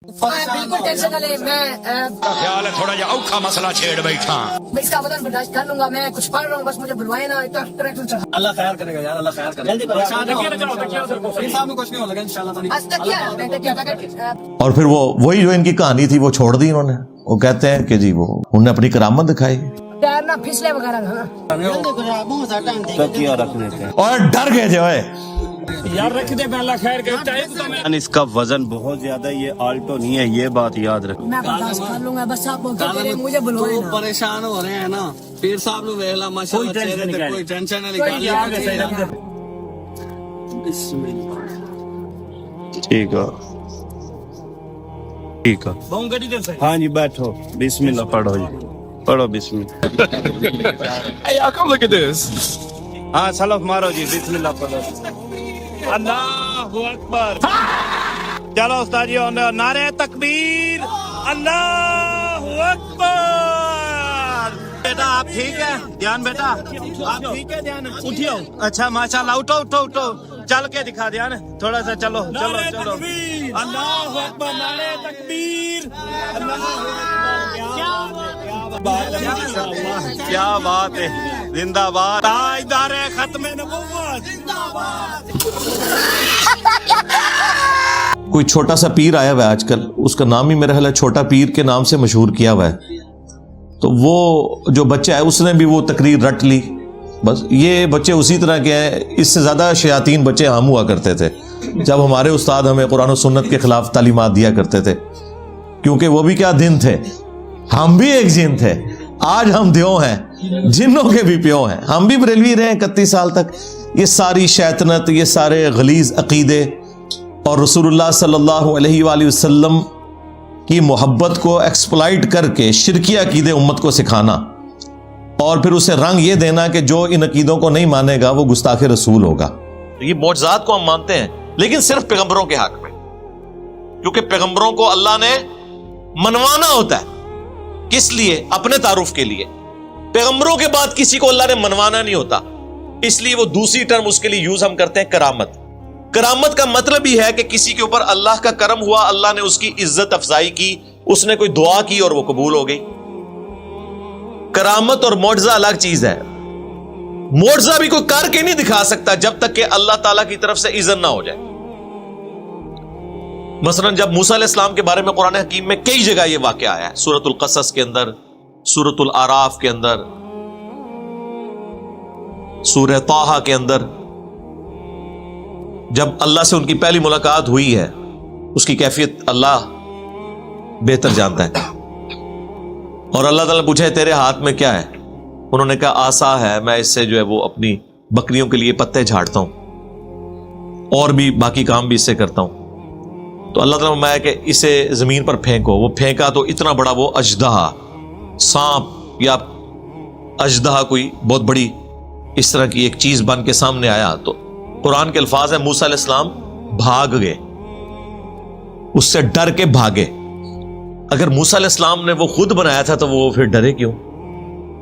بالکل ٹینشن نہ لے، میں خیال ہے تھوڑا جا اوکھا مسئلہ چھیڑ بیٹھا. اس کا بدن برداشت کر لوں گا. میں کچھ پڑھ رہا ہوں، بس مجھے بلوائے نا. اللہ خیر کرے گا یار، اللہ خیر کرے گا. جلدی پریشان نہ ہو، صاحب میں کچھ نہیں ہوگا انشاءاللہ تعالی. بس تک کیا اور پھر وہی جو ان کی کہانی تھی وہ چھوڑ دی انہوں نے. وہ کہتے ہیں کہ جی وہ انہوں نے اپنی کرامت دکھائی ٹائر نہ پھسلے وغیرہ نا. تکیہ رکھنے تھے اور ڈر گئے جو ہے. یار رکھ دے اللہ خیر کرتا ہے. اس کا وزن بہت زیادہ ہے، یہ آلٹو نہیں ہے، یہ بات یاد رکھ. میں برداشت کر لوں گا، بس آپ مجھے بلوائے نا. پریشان ہو رہے ہیں نا پیر صاحب نو ویلا ماشاءاللہ چہرے تے کوئی ٹینشن نہیں. ٹھیک ہے ٹھیک ہے، ہاں جی بیٹھو. بسم اللہ پڑھو جی، پڑھو بسم اللہ. Hey, y'all, come look at this. ہاں سلف مارو جی، بسم اللہ پڑھو. اللہ اکبر. چلو استاد جی، نعرہ تکبیر، اللہ اکبر. بیٹا آپ ٹھیک ہے؟ دھیان بیٹا آپ ٹھیک ہے؟ دھیان اٹھیو. اچھا ماشاءاللہ، اٹھو اٹھو اٹھو، چل کے دکھا. دھیان تھوڑا سا، چلو چلو چلو. اللہ اکبر، نعرہ تکبیر، اللہ اکبر. کیا بات ہے، زندہ باد تاجدار ختم نبوت. کوئی چھوٹا سا پیر آیا ہوا ہے آج کل، اس کا نام ہی میرا خیال ہے چھوٹا پیر کے نام سے مشہور کیا ہوا ہے. تو وہ جو بچہ ہے اس نے بھی وہ تقریر رٹ لی. بس یہ بچے اسی طرح کے ہیں. اس سے زیادہ شیاطین بچے ہم ہوا کرتے تھے جب ہمارے استاد ہمیں قرآن و سنت کے خلاف تعلیمات دیا کرتے تھے. کیونکہ وہ بھی کیا دن تھے، ہم بھی ایک جن تھے. آج ہم دیو ہیں، جنوں کے بھی پیو ہیں. ہم بھی بریلوی رہے 31 سال تک. یہ ساری شیطنت، یہ سارے غلیظ عقیدے اور رسول اللہ صلی اللہ علیہ وآلہ وسلم کی محبت کو ایکسپلائٹ کر کے شرکی عقیدے امت کو سکھانا، اور پھر اسے رنگ یہ دینا کہ جو ان عقیدوں کو نہیں مانے گا وہ گستاخ رسول ہوگا. یہ معجزات کو ہم مانتے ہیں لیکن صرف پیغمبروں کے حق میں، کیونکہ پیغمبروں کو اللہ نے منوانا ہوتا ہے. کس لیے؟ اپنے تعارف کے لیے. پیغمبروں کے بعد کسی کو اللہ نے منوانا نہیں ہوتا، اس لیے وہ دوسری ٹرم اس کے لیے یوز ہم کرتے ہیں، کرامت. کرامت کا مطلب ہی ہے کہ کسی کے اوپر اللہ کا کرم ہوا، اللہ نے اس کی عزت افزائی کی، اس نے کوئی دعا کی اور وہ قبول ہو گئی. کرامت اور معجزہ الگ چیز ہے. معجزہ بھی کوئی کر کے نہیں دکھا سکتا جب تک کہ اللہ تعالیٰ کی طرف سے اذن نہ ہو جائے. مثلا جب موسیٰ علیہ السلام کے بارے میں قرآن حکیم میں کئی جگہ یہ واقعہ آیا ہے، سورۃ القصص کے اندر، سورۃ الاعراف کے اندر، سورہ طٰہٰ کے اندر. جب اللہ سے ان کی پہلی ملاقات ہوئی ہے، اس کی کیفیت اللہ بہتر جانتا ہے. اور اللہ تعالیٰ نے پوچھا ہے تیرے ہاتھ میں کیا ہے؟ انہوں نے کہا آسا ہے، میں اس سے جو ہے وہ اپنی بکریوں کے لیے پتے جھاڑتا ہوں اور بھی باقی کام بھی اس سے کرتا ہوں. تو اللہ تعالیٰ نے فرمایا کہ اسے زمین پر پھینکو. وہ پھینکا تو اتنا بڑا وہ اژدہا، سانپ یا اژدہا، کوئی بہت بڑی اس طرح کی ایک چیز بن کے سامنے آیا. تو قرآن کے الفاظ ہیں موسیٰ علیہ السلام بھاگ گئے، اس سے ڈر کے بھاگے. اگر موسیٰ علیہ السلام نے وہ خود بنایا تھا تو وہ پھر ڈرے کیوں؟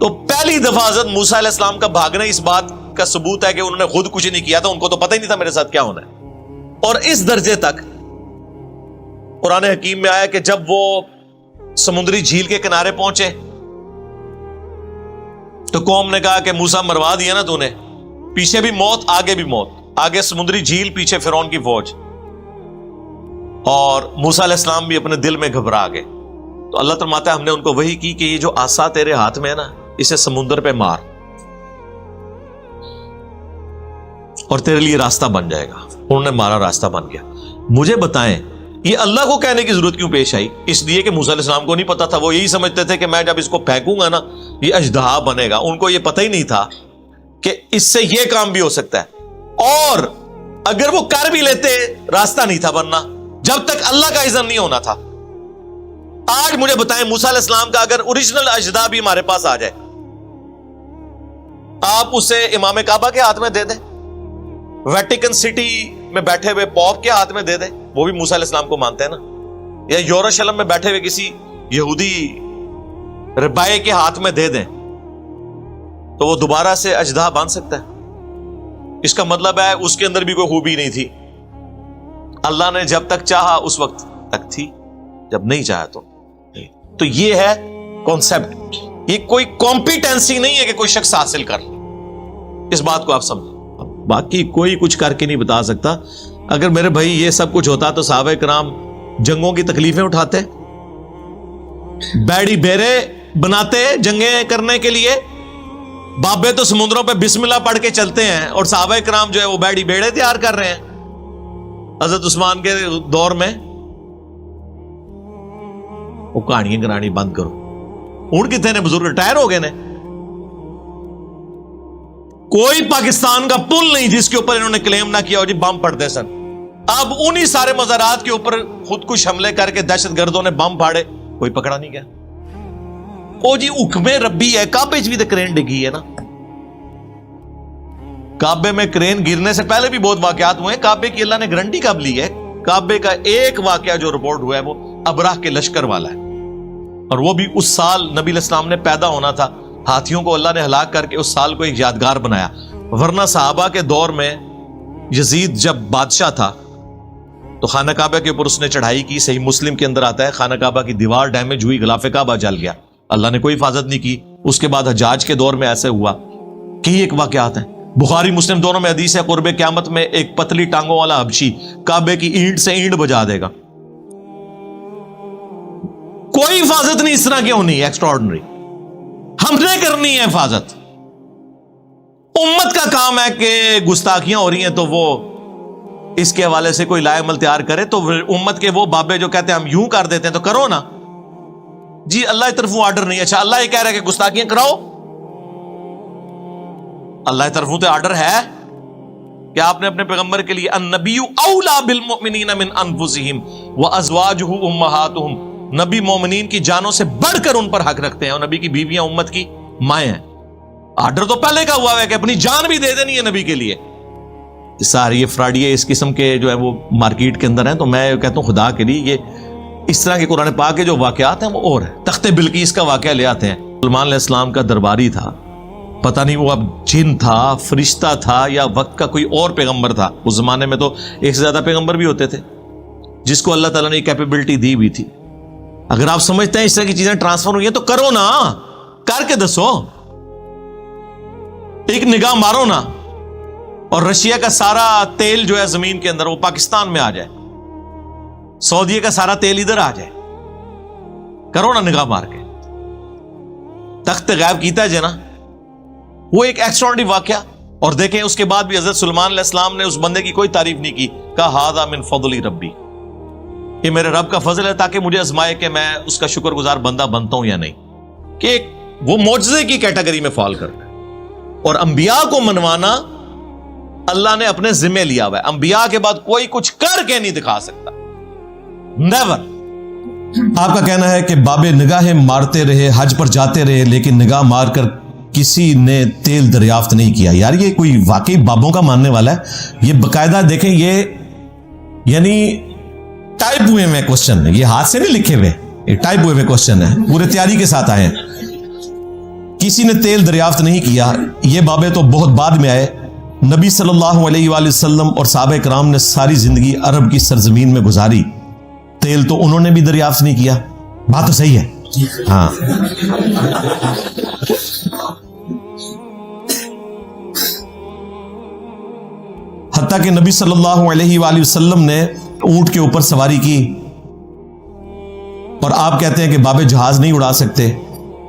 تو پہلی دفعہ حضرت موسیٰ علیہ السلام کا بھاگنا اس بات کا ثبوت ہے کہ انہوں نے خود کچھ نہیں کیا تھا، ان کو تو پتہ ہی نہیں تھا میرے ساتھ کیا ہونا ہے. اور اس درجے تک قرآن حکیم میں آیا کہ جب وہ سمندری جھیل کے کنارے پہنچے تو قوم نے کہا کہ موسیٰ مروا دیا نا تو نے، پیچھے بھی موت آگے بھی موت، آگے سمندری جھیل، پیچھے فرعون کی فوج. اور موسیٰ علیہ السلام بھی اپنے دل میں گھبرا گئے. تو اللہ فرماتا ہے ہم نے ان کو وحی کی کہ یہ جو عصا تیرے ہاتھ میں ہے نا، اسے سمندر پہ مار اور تیرے لیے راستہ بن جائے گا. انہوں نے مارا، راستہ بن گیا. مجھے بتائیں یہ اللہ کو کہنے کی ضرورت کیوں پیش آئی؟ اس لیے کہ موسیٰ علیہ السلام کو نہیں پتا تھا. وہ یہی سمجھتے تھے کہ میں جب اس کو پھینکوں گا نا یہ اژدہا بنے گا. ان کو یہ پتہ ہی نہیں تھا کہ اس سے یہ کام بھی ہو سکتا ہے. اور اگر وہ کر بھی لیتے راستہ نہیں تھا بننا جب تک اللہ کا اذن نہیں ہونا تھا. آج مجھے بتائیں موسیٰ علیہ السلام کا اگر اوریجنل اژدہا بھی ہمارے پاس آ جائے، آپ اسے امام کعبہ کے ہاتھ میں دے دیں، ویٹیکن سٹی میں بیٹھے ہوئے پوپ کے ہاتھ میں دے دیں، وہ بھی موسیٰ علیہ السلام کو مانتے ہیں نا، یا یروشلم میں بیٹھے ہوئے کسی یہودی ربائے کے ہاتھ میں دے دیں تو وہ دوبارہ سے اژدہا بن سکتا ہے. اس کا مطلب ہے اس کے اندر بھی کوئی خوبی نہیں تھی. اللہ نے جب تک چاہا اس وقت تک تھی. جب نہیں چاہا تو یہ ہے کانسیپٹ. یہ کوئی کمپیٹنسی نہیں ہے کہ کوئی شخص حاصل کر لے. اس بات کو آپ سمجھیں. باقی کوئی کچھ کر کے نہیں بتا سکتا. اگر میرے بھائی یہ سب کچھ ہوتا تو صحابہ کرام جنگوں کی تکلیفیں اٹھاتے, بیڑی بیرے بناتے جنگیں کرنے کے لیے. بابے تو سمندروں پہ بسم اللہ پڑھ کے چلتے ہیں, اور صحابہ کرام جو ہے وہ بیڑی بیڑے تیار کر رہے ہیں حضرت عثمان کے دور میں. وہ کہانیاں گرانی بند کرو. اون کتنے نے بزرگ ریٹائر ہو گئے نے. کوئی پاکستان کا پل نہیں جس کے اوپر انہوں نے کلیم نہ کیا ہو جی بم پڑتے سن. اب انہی سارے مزارات کے اوپر خود کش حملے کر کے دہشت گردوں نے بم پھاڑے, کوئی پکڑا نہیں گیا. او جی حکم ربی ہے. کعبے بھی تو کرین ڈگی ہے نا. کعبے میں کرین گرنے سے پہلے بھی بہت واقعات ہوئے ہیں. کعبے کی اللہ نے گارنٹی کب لی ہے؟ کعبے کا ایک واقعہ جو رپورٹ ہوا ہے وہ ابراہ کے لشکر والا ہے, اور وہ بھی اس سال نبی علیہ السلام نے پیدا ہونا تھا. ہاتھیوں کو اللہ نے ہلاک کر کے اس سال کو ایک یادگار بنایا. ورنہ صحابہ کے دور میں یزید جب بادشاہ تھا تو خانہ کعبہ کے اوپر اس نے چڑھائی کی. صحیح مسلم کے اندر آتا ہے خانہ کعبہ کی دیوار ڈیمیج ہوئی, غلاف کعبہ جل گیا, اللہ نے کوئی حفاظت نہیں کی. اس کے بعد حجاج کے دور میں ایسے ہوا. کئی ایک واقعات ہیں, بخاری مسلم دونوں میں حدیث ہے قرب قیامت میں ایک پتلی ٹانگوں والا حبشی کعبے کی اینٹ سے اینٹ بجا دے گا. کوئی حفاظت نہیں اس طرح کی ہونی ایکسٹرا آرڈنری. ہم نے کرنی ہے حفاظت. امت کا کام ہے کہ گستاخیاں ہو رہی ہیں تو وہ اس کے حوالے سے کوئی لائے عمل تیار کرے. تو امت کے وہ بابے جو کہتے ہیں ہم یوں کر دیتے ہیں تو کرو نا جی. اللہ کی طرف آرڈر نہیں ہے. اچھا اللہ یہ کہہ رہا ہے کہ گستاخیاں کراؤ. اللہ کی طرف تو آرڈر ہے کہ آپ نے اپنے پیغمبر کے لیے النبی اولا بالمؤمنین من انفسہم وازواجہ امہاتہم, نبی مومنین کی جانوں سے بڑھ کر ان پر حق رکھتے ہیں, اور نبی کی بیویاں امت کی مائیں ہیں. آرڈر تو پہلے کا ہوا ہے کہ اپنی جان بھی دے دینی ہے نبی کے لیے. ساری یہ فراڈیے اس قسم کے جو ہے وہ مارکیٹ کے اندر ہیں. تو میں کہتا ہوں خدا کے لیے یہ اس طرح کے قرآن پاک کے جو واقعات ہیں وہ اور ہیں. تخت بلقیس کا واقعہ لے آتے ہیں. سلیمان علیہ السلام کا درباری تھا, پتہ نہیں وہ اب جن تھا, فرشتہ تھا, یا وقت کا کوئی اور پیغمبر تھا. اس زمانے میں تو ایک سے زیادہ پیغمبر بھی ہوتے تھے جس کو اللہ تعالیٰ نے کیپیبلٹی دی بھی تھی. اگر آپ سمجھتے ہیں اس طرح کی چیزیں ٹرانسفر ہوئی ہیں تو کرو نا, کر کے دسو. ایک نگاہ مارو نا, اور رشیا کا سارا تیل جو ہے زمین کے اندر وہ پاکستان میں آ جائے, سعودیہ کا سارا تیل ادھر آ جائے. کرو نا نگاہ مار کے. تخت غائب کیتا ہے جی نا, وہ ایک ایکسٹراڈنری واقعہ. اور دیکھیں اس کے بعد بھی حضرت سلیمان علیہ السلام نے اس بندے کی کوئی تعریف نہیں کی, کہا ھذا من فضل ربی, یہ میرے رب کا فضل ہے تاکہ مجھے آزمائے کہ میں اس کا شکر گزار بندہ بنتا ہوں یا نہیں. کہ وہ معجزے کی کیٹیگری میں فال کرتا ہے. اور انبیاء کو منوانا اللہ نے اپنے ذمہ لیا ہوا ہے. انبیاء کے بعد کوئی کچھ کر کے نہیں دکھا سکتا, نیور. آپ کا کہنا ہے کہ بابے نگاہیں مارتے رہے, حج پر جاتے رہے, لیکن نگاہ مار کر کسی نے تیل دریافت نہیں کیا. یار یہ کوئی واقعی بابوں کا ماننے والا ہے؟ یہ باقاعدہ دیکھیں, یہ یعنی ٹائپ ہوئے ہوئے کوشچن ہے, یہ ہاتھ سے نہیں لکھے ہوئے, یہ ٹائپ ہوئے ہوئے کوشچن ہے, پورے تیاری کے ساتھ آئے ہیں. کسی نے تیل دریافت نہیں کیا. یہ بابے تو بہت بعد میں آئے. نبی صلی اللہ علیہ وآلہ وسلم اور صحابہ کرام نے ساری زندگی عرب کی سرزمین میں گزاری, تیل تو انہوں نے بھی دریافت نہیں کیا. بات تو صحیح ہے. ہاں حتیٰ کہ نبی صلی اللہ علیہ وآلہ وسلم نے اونٹ کے اوپر سواری کی, اور آپ کہتے ہیں کہ بابے جہاز نہیں اڑا سکتے,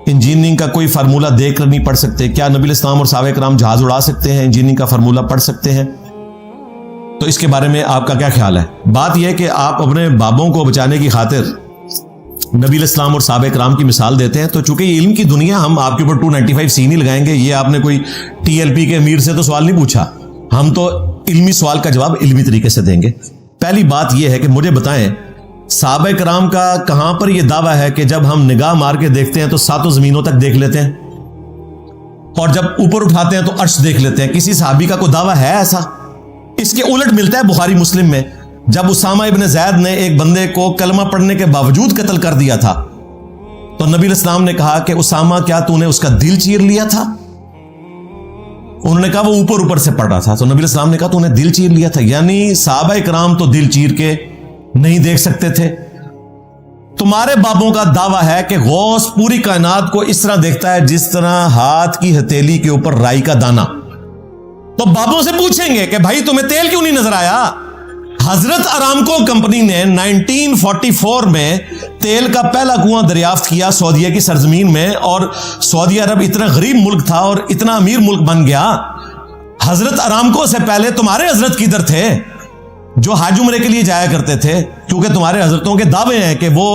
انجینئرنگ کا کوئی فارمولہ دیکھ کر نہیں پڑھ سکتے. کیا نبی علیہ السلام اور صحابہ کرام جہاز اڑا سکتے ہیں, انجینئرنگ کا فارمولہ پڑھ سکتے ہیں؟ تو اس کے بارے میں آپ کا کیا خیال ہے؟ بات یہ ہے کہ آپ اپنے بابوں کو بچانے کی خاطر نبی علیہ السلام اور صحابہ کرام کی مثال دیتے ہیں. تو چونکہ یہ علم کی دنیا, ہم آپ کے اوپر 295 نہیں لگائیں گے. یہ آپ نے کوئی TLP کے امیر سے تو سوال نہیں پوچھا, ہم تو علمی سوال کا جواب علمی طریقے سے دیں گے. پہلی بات یہ ہے کہ مجھے بتائیں صحابہ کرام کا کہاں پر یہ دعویٰ ہے کہ جب ہم نگاہ مار کے دیکھتے ہیں تو ساتوں زمینوں تک دیکھ لیتے ہیں, اور جب اوپر اٹھاتے ہیں تو عرش دیکھ لیتے ہیں؟ کسی صحابی کا کوئی دعویٰ ہے ایسا؟ اس کے الٹ ملتا ہے بخاری مسلم میں. جب اسامہ ابن زید نے ایک بندے کو کلمہ پڑھنے کے باوجود قتل کر دیا تھا تو نبی علیہ السلام نے کہا کہ اسامہ کیا تو نے اس کا دل چیر لیا تھا؟ انہوں نے کہا وہ اوپر سے پڑھ رہا تھا. تو نبی علیہ السلام نے کہا تو نے دل چیر لیا تھا. یعنی صحابہ کرام تو دل چیر کے نہیں دیکھ سکتے تھے. تمہارے بابوں کا دعویٰ ہے کہ غوث پوری کائنات کو اس طرح دیکھتا ہے جس طرح ہاتھ کی ہتھیلی کے اوپر رائی کا دانا. تو بابوں سے پوچھیں گے کہ بھائی تمہیں تیل کیوں نہیں نظر آیا؟ حضرت ارامکو کمپنی نے 1944 میں تیل کا پہلا کنواں دریافت کیا سعودیہ کی سرزمین میں, اور سعودی عرب اتنا غریب ملک تھا اور اتنا امیر ملک بن گیا. حضرت ارامکو سے پہلے تمہارے حضرت کدھر تھے جو حج عمرے کے لیے جایا کرتے تھے؟ کیونکہ تمہارے حضرتوں کے دعوے ہیں کہ وہ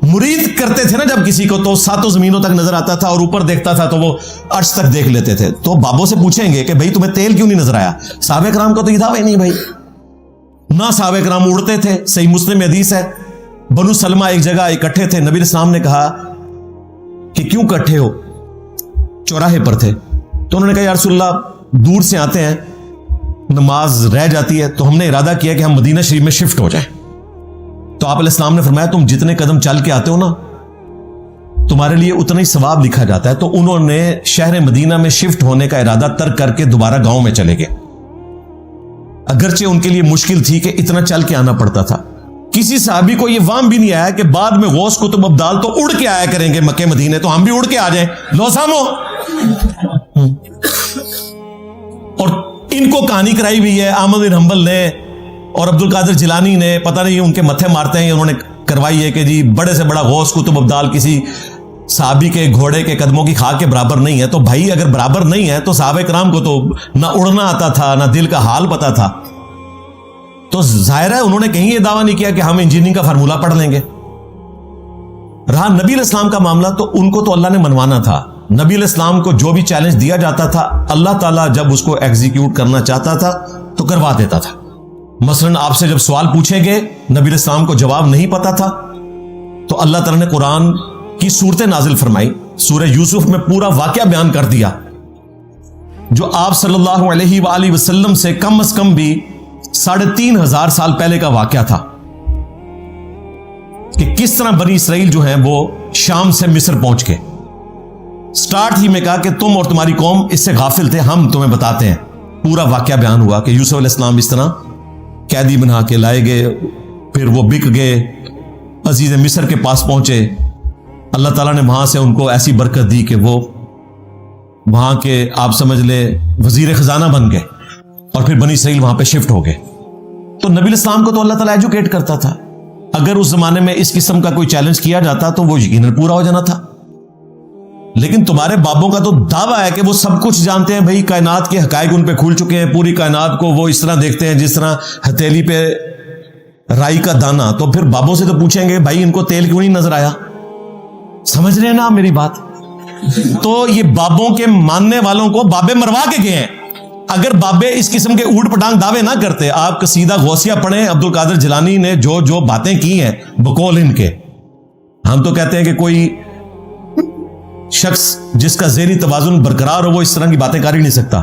مرید کرتے تھے نا جب کسی کو, تو ساتوں زمینوں تک نظر آتا تھا اور اوپر دیکھتا تھا تو وہ عرش تک دیکھ لیتے تھے. تو بابوں سے پوچھیں گے کہ بھائی تمہیں تیل کیوں نہیں نظر آیا؟ صحابہ کرام کو تو یہ دعوے نہیں بھائی, نہ صحابہ کرام اڑتے تھے. صحیح مسلم میں حدیث ہے, بنو سلمہ ایک جگہ اکٹھے تھے, نبی اسلام نے کہا کہ کیوں اکٹھے ہو؟ چوراہے پر تھے. تو انہوں نے کہا یا رسول اللہ دور سے آتے ہیں, نماز رہ جاتی ہے, تو ہم نے ارادہ کیا کہ ہم مدینہ شریف میں شفٹ ہو جائیں. تو آپ علیہ السلام نے فرمایا تم جتنے قدم چل کے آتے ہو نا تمہارے لیے اتنا ہی ثواب لکھا جاتا ہے. تو انہوں نے شہر مدینہ میں شفٹ ہونے کا ارادہ ترک کر کے دوبارہ گاؤں میں چلے گئے, اگرچہ ان کے لیے مشکل تھی کہ اتنا چل کے آنا پڑتا تھا. کسی صحابی کو یہ وہم بھی نہیں آیا کہ بعد میں غوث قطب ابدال تو اڑ کے آیا کریں گے مکے مدینے, تو ہم بھی اڑ کے آ جائیں, لو سامو. اور ان کو کہانی کرائی ہوئی ہے احمد بن حنبل نے اور عبد القادر جیلانی نے, پتہ نہیں ان کے متھے مارتے ہیں, انہوں نے کروائی ہے کہ جی بڑے سے بڑا غوث قطب ابدال کسی صحابی کے گھوڑے کے قدموں کی خاک کے برابر نہیں ہے. تو بھائی اگر برابر نہیں ہے تو صحابہ کرام کو تو نہ اڑنا آتا تھا نہ دل کا حال پتا تھا. تو ظاہر ہے انہوں نے کہیں یہ دعویٰ نہیں کیا کہ ہم انجینئرنگ کا فارمولہ پڑھ لیں گے. رہا نبی علیہ السلام کا معاملہ, تو ان کو تو اللہ نے منوانا تھا. نبی علیہ السلام کو جو بھی چیلنج دیا جاتا تھا اللہ تعالیٰ جب اس کو ایگزیکیوٹ کرنا چاہتا تھا تو کروا دیتا تھا. مثلا آپ سے جب سوال پوچھیں گے نبی علیہ السلام کو جواب نہیں پتا تھا تو اللہ تعالیٰ نے قرآن کی صورتیں نازل فرمائی. سورہ یوسف میں پورا واقعہ بیان کر دیا جو آپ صلی اللہ علیہ وآلہ وسلم سے کم از کم بھی 3500 سال پہلے کا واقعہ تھا کہ کس طرح بنی اسرائیل جو ہیں وہ شام سے مصر پہنچ گئے. سٹارٹ ہی میں کہا کہ تم اور تمہاری قوم اس سے غافل تھے, ہم تمہیں بتاتے ہیں. پورا واقعہ بیان ہوا کہ یوسف علیہ السلام اس طرح قیدی بنا کے لائے گئے, پھر وہ بک گئے, عزیز مصر کے پاس پہنچے. اللہ تعالیٰ نے وہاں سے ان کو ایسی برکت دی کہ وہ وہاں کے آپ سمجھ لے وزیر خزانہ بن گئے, اور پھر بنی اسرائیل وہاں پہ شفٹ ہو گئے. تو نبی علیہ السلام کو تو اللہ تعالیٰ ایجوکیٹ کرتا تھا. اگر اس زمانے میں اس قسم کا کوئی چیلنج کیا جاتا تو وہ یقیناً پورا ہو جانا تھا. لیکن تمہارے بابوں کا تو دعویٰ ہے کہ وہ سب کچھ جانتے ہیں بھائی, کائنات کے حقائق ان پہ کھل چکے ہیں, پوری کائنات کو وہ اس طرح دیکھتے ہیں جس طرح ہتھیلی پہ رائی کا دانا. تو پھر بابوں سے تو پوچھیں گے بھائی ان کو تیل کیوں نہیں نظر آیا؟ سمجھ رہے ہیں نا آپ میری بات؟ تو یہ بابوں کے ماننے والوں کو بابے مروا کے گئے ہیں. اگر بابے اس قسم کے اوٹ پٹانگ دعوے نہ کرتے, آپ قصیدہ غوثیہ پڑھیں, عبد القادر جیلانی نے جو جو باتیں کی ہیں بقول ان کے, ہم تو کہتے ہیں کہ کوئی شخص جس کا ذہنی توازن برقرار ہو وہ اس طرح کی باتیں کر ہی نہیں سکتا.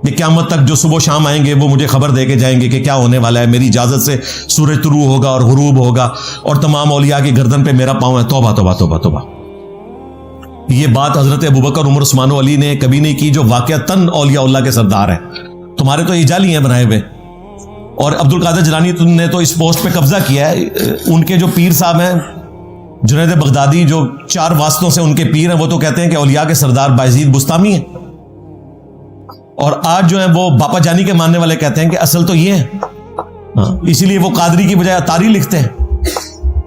یہ قیامت تک جو صبح و شام آئیں گے وہ مجھے خبر دے کے جائیں گے کہ کیا ہونے والا ہے, میری اجازت سے سورج طلوع ہوگا اور غروب ہوگا اور تمام اولیاء کی گردن پہ میرا پاؤں ہے. توبہ توبہ توبہ توبہ. یہ بات حضرت ابوبکر, عمر, عثمان و علی نے کبھی نہیں کی جو واقعتاً اولیاء اللہ کے سردار ہیں. تمہارے تو یہ جعلی ہیں بنائے ہوئے. اور عبد القادر جیلانی نے تو اس پوسٹ پہ قبضہ کیا ہے. ان کے جو پیر صاحب ہیں جنید بغدادی, جو 4 واسطوں سے ان کے پیر ہیں, وہ تو کہتے ہیں کہ اولیاء کے سردار بایزید بستامی ہیں. اور آج جو ہیں وہ باپا جانی کے ماننے والے کہتے ہیں کہ اصل تو یہ ہے, اسی لیے وہ قادری کی بجائے اتاری لکھتے ہیں.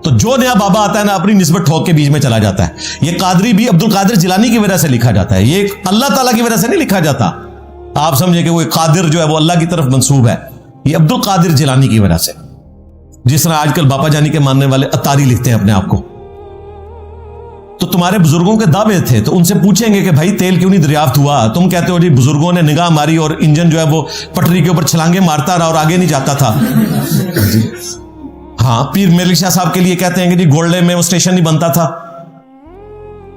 تو جو نیا بابا آتا ہے نا اپنی نسبت ٹھوک کے بیچ میں چلا جاتا ہے. یہ قادری بھی عبد القادر جیلانی کی وجہ سے لکھا جاتا ہے, یہ اللہ تعالیٰ کی وجہ سے نہیں لکھا جاتا. آپ سمجھے کہ وہ قادر جو ہے وہ اللہ کی طرف منسوب ہے, یہ عبد القادر جیلانی کی وجہ سے. جس طرح آج کل باپا جانی کے ماننے والے اتاری لکھتے ہیں اپنے آپ کو. تو تمہارے بزرگوں کے دعوے تھے, تو ان سے پوچھیں گے کہ بھائی تیل کیوں نہیں دریافت ہوا؟ تم کہتے ہو جی بزرگوں نے نگاہ ماری اور انجن جو ہے وہ پٹری کے اوپر چھلانگے مارتا رہا اور آگے نہیں جاتا تھا. ہاں, پیر میرلی شاہ صاحب کے لیے کہتے ہیں کہ جی گولڈے میں وہ اسٹیشن نہیں بنتا تھا,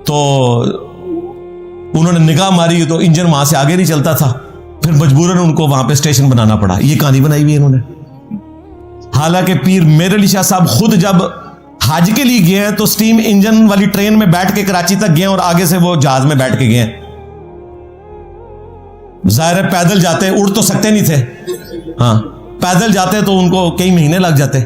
تو انہوں نے نگاہ ماری تو انجن وہاں سے آگے نہیں چلتا تھا, پھر مجبوراً ان کو وہاں پہ اسٹیشن بنانا پڑا. یہ کہانی بنائی ہوئی ہے انہوں نے. حالانکہ پیر میرلی شاہ صاحب خود جب حج کے لیے گئے ہیں تو سٹیم انجن والی ٹرین میں بیٹھ کے کراچی تک گئے اور آگے سے وہ جہاز میں بیٹھ کے گئے ہیں. ظاہر ہے پیدل جاتے, اڑ تو سکتے نہیں تھے, ہاں پیدل جاتے تو ان کو کئی مہینے لگ جاتے.